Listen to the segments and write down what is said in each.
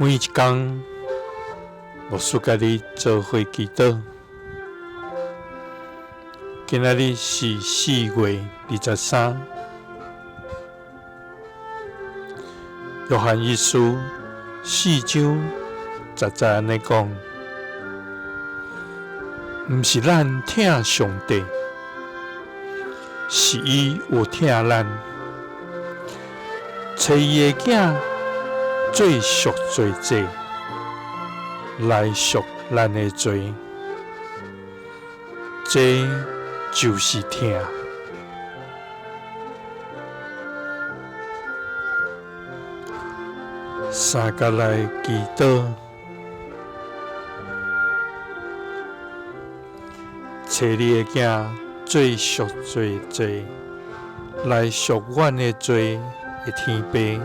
每一天，牧师甲你做伙祈祷。今仔日是4月23，约翰一书4章10安尼讲：毋是咱疼上帝，是伊有疼咱，找伊的囝做赎罪祭，来赎咱的罪。这就是疼。三甲来祈祷，找你的囝做赎罪祭，来赎阮的罪的天父，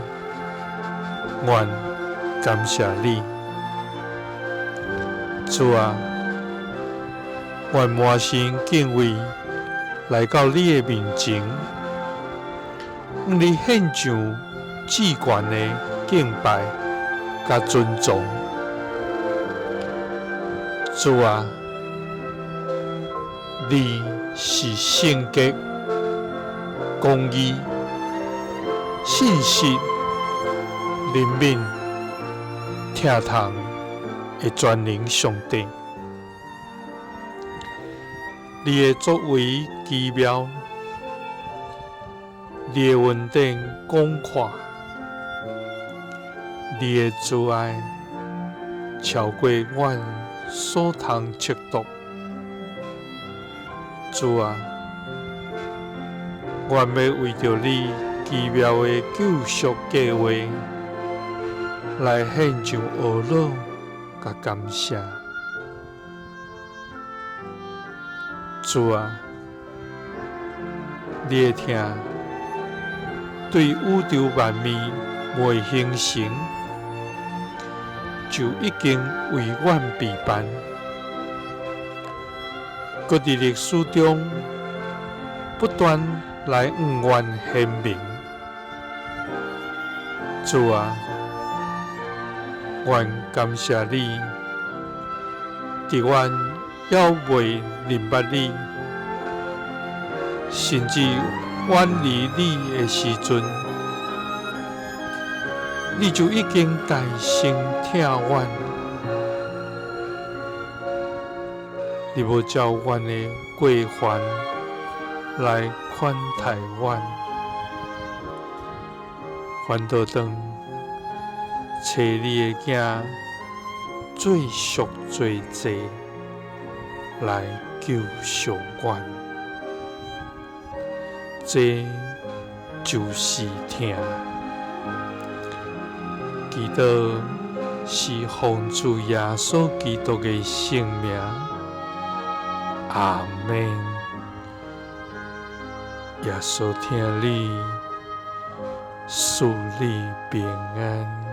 阮感谢你，主啊！阮满心敬畏来到你的面前，向你献上至悬的敬拜甲尊重。主啊，你是圣洁、公义、信实、怜悯、疼痛的全能上帝。你的作为奇妙，你的恩典广阔，你的慈爱超过阮所通测度。主啊，阮要为着你奇妙的救赎计划，来献上懊恼甲感谢。主啊，你的疼对宇宙万物未形成，就已经为阮备办，搁伫历史中不断来向阮显明。主啊，阮感谢你，伫阮还未明白你，甚至远离你的时阵，你就已经大声疼阮。你要照阮的过犯来款待阮，反倒当找你的囝做赎罪祭，来救赎阮。这就是疼。祈祷是奉主耶稣基督的圣名，阿们。耶稣听你，赐你平安。